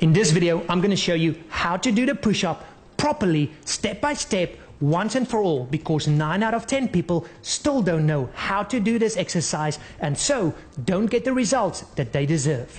In this video, I'm going to show you how to do the push-up properly, step by step, once and for all, because 9 out of 10 people still don't know how to do this exercise and so don't get the results that they deserve.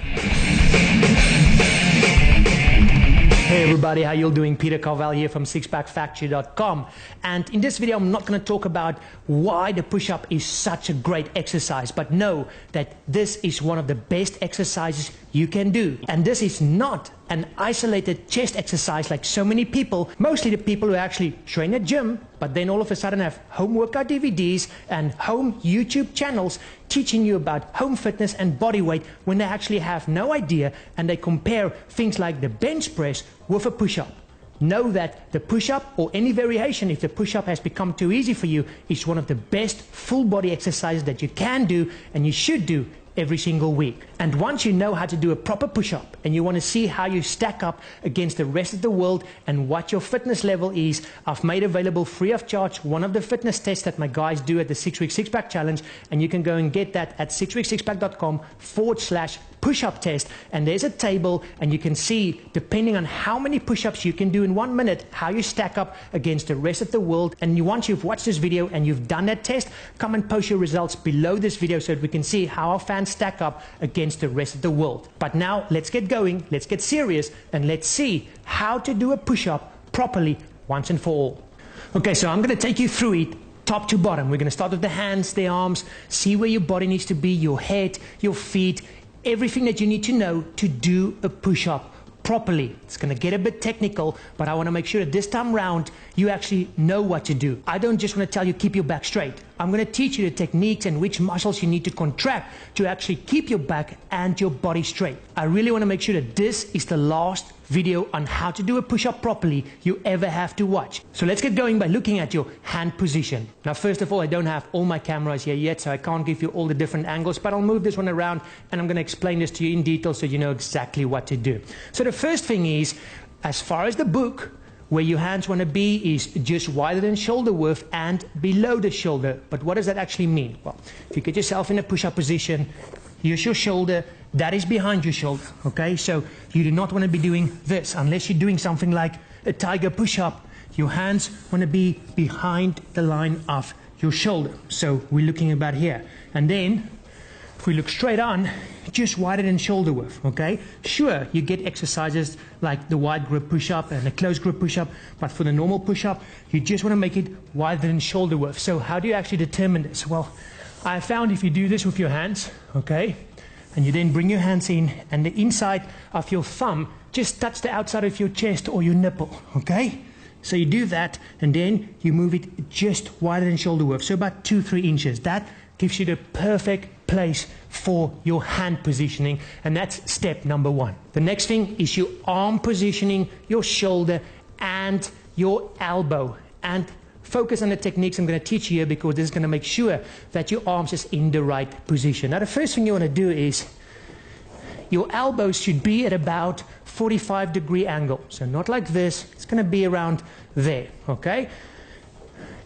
Hey everybody, how you doing? Peter Carvel here from SixPackFactory.com, and in this video I'm not going to talk about why the push-up is such a great exercise, but know that this is one of the best exercises you can do. And this is not an isolated chest exercise like so many people, mostly the people who actually train at gym, but then all of a sudden have home workout DVDs and home YouTube channels teaching you about home fitness and body weight when they actually have no idea, and they compare things like the bench press with a push-up. Know that the push-up, or any variation if the push-up has become too easy for you, is one of the best full body exercises that you can do and you should do every single week. And once you know how to do a proper push-up and you want to see how you stack up against the rest of the world and what your fitness level is, I've made available free of charge one of the fitness tests that my guys do at the 6-week six-pack challenge, and you can go and get that at 6weeksixpack.com/push-up test, and there's a table and you can see, depending on how many push-ups you can do in 1 minute, how you stack up against the rest of the world. And once you've watched this video and you've done that test, come and post your results below this video so that we can see how our fans stack up against the rest of the world. But now let's get going, let's get serious, and let's see how to do a push-up properly once and for all. Okay, so I'm going to take you through it top to bottom. We're going to start with the hands, the arms, see where your body needs to be, your head, your feet, everything that you need to know to do a push-up properly. It's going to get a bit technical, but I want to make sure that this time round you actually know what to do. I don't just want to tell you keep your back straight. I'm going to teach you the techniques and which muscles you need to contract to actually keep your back and your body straight. I really want to make sure that this is the last video on how to do a push-up properly you ever have to watch. So let's get going by looking at your hand position. Now first of all, I don't have all my cameras here yet, so I can't give you all the different angles, but I'll move this one around and I'm going to explain this to you in detail so you know exactly what to do. So the first thing is, as far as the book, where your hands want to be is just wider than shoulder width and below the shoulder. But what does that actually mean? Well, if you get yourself in a push-up position, here's your shoulder, that is behind your shoulder, okay? So you do not want to be doing this unless you're doing something like a tiger push-up. Your hands want to be behind the line of your shoulder. So we're looking about here. And then if we look straight on, just wider than shoulder width, okay? Sure, you get exercises like the wide grip push-up and the close grip push-up, but for the normal push-up, you just want to make it wider than shoulder width. So how do you actually determine this? Well, I found if you do this with your hands, okay, and you then bring your hands in and the inside of your thumb just touch the outside of your chest or your nipple, okay? So you do that and then you move it just wider than shoulder width, so about 2-3 inches. That gives you the perfect place for your hand positioning, and that's step number 1. The next thing is your arm positioning, your shoulder and your elbow. And focus on the techniques I'm going to teach you here, because this is going to make sure that your arms is in the right position. Now the first thing you want to do is your elbows should be at about 45-degree angle. So not like this, it's going to be around there, okay?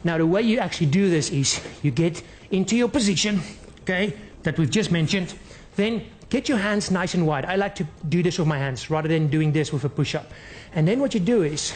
Now the way you actually do this is you get into your position, okay, that we've just mentioned. Then get your hands nice and wide. I like to do this with my hands rather than doing this with a push-up. And then what you do is,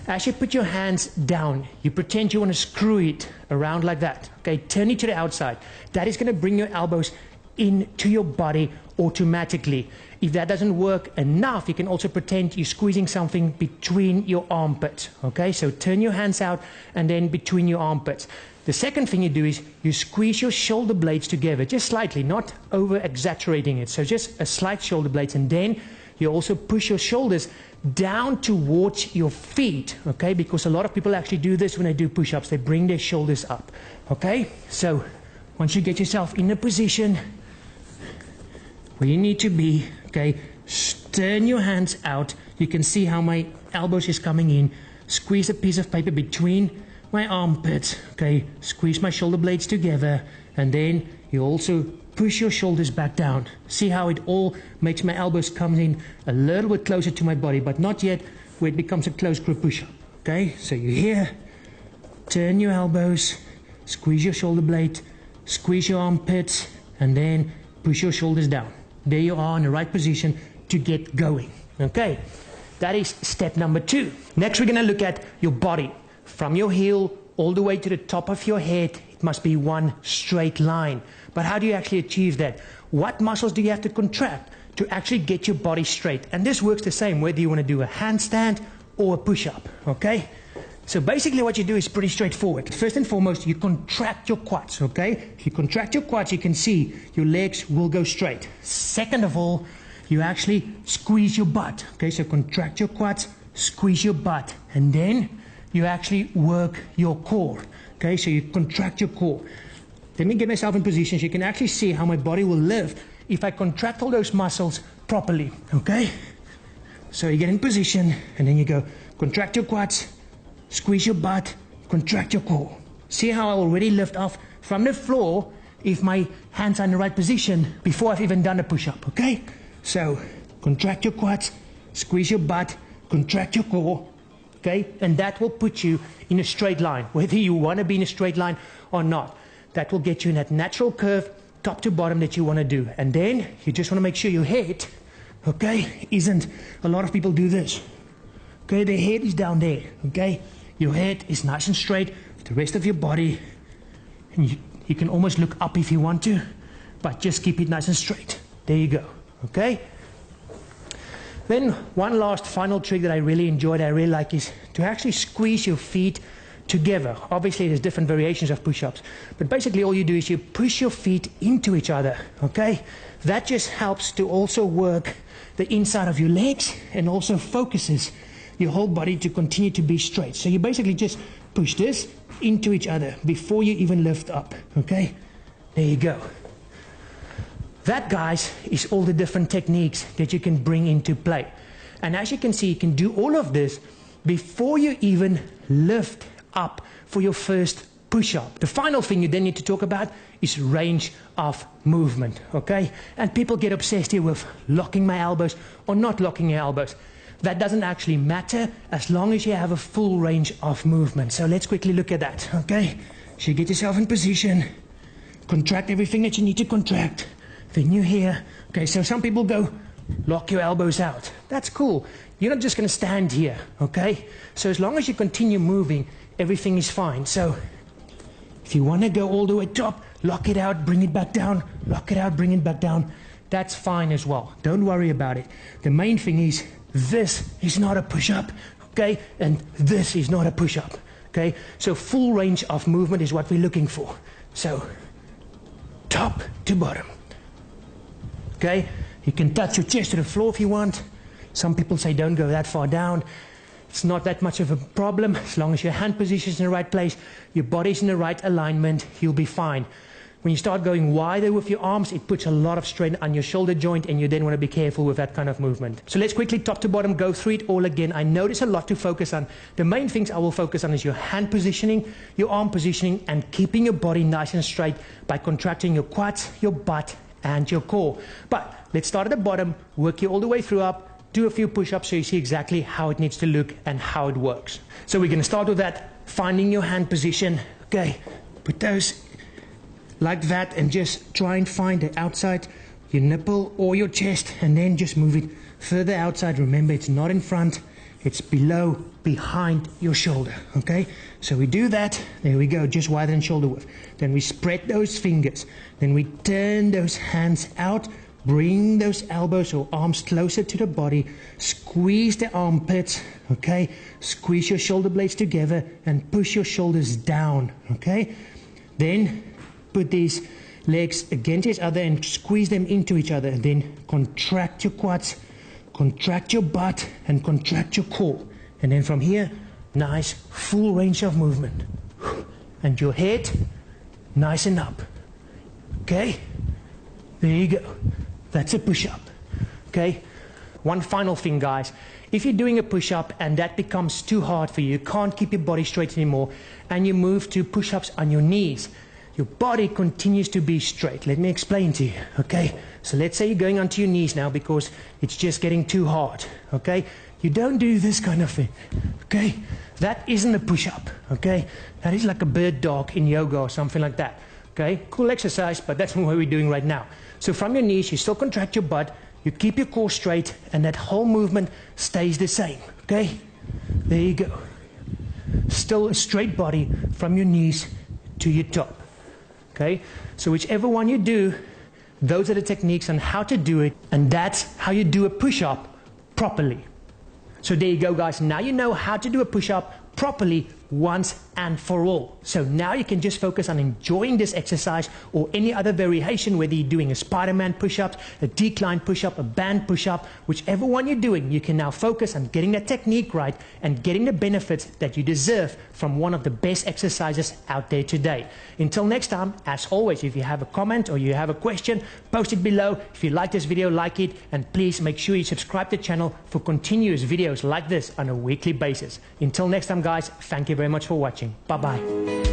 as you put your hands down, you pretend you want to screw it around like that, okay? Turn it to the outside. That is going to bring your elbows into your body automatically. If that doesn't work enough, you can also pretend you're squeezing something between your armpits, okay? So turn your hands out and then between your armpits. The second thing you do is you squeeze your shoulder blades together, just slightly, not over exaggerating it. So just a slight shoulder blades, and then you also push your shoulders down towards your feet, okay? Because a lot of people actually do this when they do push-ups. They bring their shoulders up, okay? So once you get yourself in a position where you need to be, okay, turn your hands out. You can see how my elbows is coming in. Squeeze a piece of paper between my armpits, okay, squeeze my shoulder blades together, and then you also push your shoulders back down. See how it all makes my elbows come in a little bit closer to my body, but not yet where it becomes a close grip push-up, okay? So you're here, turn your elbows, squeeze your shoulder blade, squeeze your armpits, and then push your shoulders down. There you are in the right position to get going. Okay, that is step number 2. Next, we're going to look at your body. From your heel all the way to the top of your head, it must be one straight line. But how do you actually achieve that? What muscles do you have to contract to actually get your body straight? And this works the same whether you want to do a handstand or a push-up, okay? So basically what you do is pretty straightforward. First and foremost, you contract your quads, okay? If you contract your quads, you can see your legs will go straight. Second of all, you actually squeeze your butt, okay? So contract your quads, squeeze your butt, and then you actually work your core, okay? So you contract your core. Let me get myself in position so you can actually see how my body will lift if I contract all those muscles properly, okay? So you get in position, and then you go contract your quads, squeeze your butt, contract your core. See how I already lift off from the floor if my hands are in the right position before I've even done a push-up, okay? So contract your quads, squeeze your butt, contract your core, okay? And that will put you in a straight line, whether you want to be in a straight line or not. That will get you in that natural curve, top to bottom, that you want to do. And then you just want to make sure your head, okay, isn't, a lot of people do this. Okay, the head is down there, okay? Your head is nice and straight with the rest of your body. And you can almost look up if you want to, but just keep it nice and straight. There you go, okay? Then one last final trick that I really enjoyed, I really like, is to actually squeeze your feet together. Obviously there's different variations of push-ups, but basically all you do is you push your feet into each other, okay? That just helps to also work the inside of your legs and also focuses your whole body to continue to be straight. So you basically just push this into each other before you even lift up, okay? There you go. That, guys, is all the different techniques that you can bring into play. And as you can see, you can do all of this before you even lift up for your first push-up. The final thing you then need to talk about is range of movement, okay? And people get obsessed here with locking my elbows or not locking your elbows. That doesn't actually matter as long as you have a full range of movement. So let's quickly look at that, okay? So you get yourself in position, contract everything that you need to contract. Then you're here. Okay, so some people go, lock your elbows out. That's cool. You're not just going to stand here, okay? So as long as you continue moving, everything is fine. So if you want to go all the way top, lock it out, bring it back down, lock it out, bring it back down. That's fine as well. Don't worry about it. The main thing is, this is not a push-up, okay? And this is not a push-up, okay? So full range of movement is what we're looking for. So top to bottom, okay? You can touch your chest to the floor if you want. Some people say don't go that far down. It's not that much of a problem. As long as your hand position is in the right place, your body's in the right alignment, you'll be fine. When you start going wider with your arms, it puts a lot of strain on your shoulder joint, and you then want to be careful with that kind of movement. So let's quickly top to bottom go through it all again. I know there's a lot to focus on. The main things I will focus on is your hand positioning, your arm positioning, and keeping your body nice and straight by contracting your quads, your butt, and your core. But let's start at the bottom, work you all the way through up, do a few push-ups so you see exactly how it needs to look and how it works. So we're going to start with that, finding your hand position. Okay, put those like that and just try and find the outside, your nipple or your chest, and then just move it further outside. Remember, it's not in front, it's below, behind your shoulder, okay? So we do that, there we go, just wider than shoulder width. Then we spread those fingers, then we turn those hands out, bring those elbows or arms closer to the body, squeeze the armpits, okay? Squeeze your shoulder blades together and push your shoulders down, okay? Then put these legs against each other and squeeze them into each other. Then contract your quads, contract your butt, and contract your core. And then from here, nice full range of movement. And your head, nice and up. Okay? There you go. That's a push-up. Okay? One final thing, guys. If you're doing a push-up and that becomes too hard for you, you can't keep your body straight anymore, and you move to push-ups on your knees, your body continues to be straight. Let me explain to you, okay? So let's say you're going onto your knees now because it's just getting too hard, okay? You don't do this kind of thing, okay? That isn't a push-up, okay? That is like a bird dog in yoga or something like that, okay? Cool exercise, but that's not what we're doing right now. So from your knees, you still contract your butt, You keep your core straight and that whole movement stays the same. Okay? There you go. Still a straight body from your knees to your top. Okay? So whichever one you do, those are the techniques on how to do it, and that's how you do a push-up properly. So there you go, guys. Now you know how to do a push-up properly once and for all. So now you can just focus on enjoying this exercise or any other variation, whether you're doing a Spider-Man push-up, a decline push-up, a band push-up, whichever one you're doing, you can now focus on getting that technique right and getting the benefits that you deserve from one of the best exercises out there today. Until next time, as always, if you have a comment or you have a question, post it below. If you like this video, like it, and please make sure you subscribe to the channel for continuous videos like this on a weekly basis. Until next time, guys, thank you very much for watching. Bye-bye.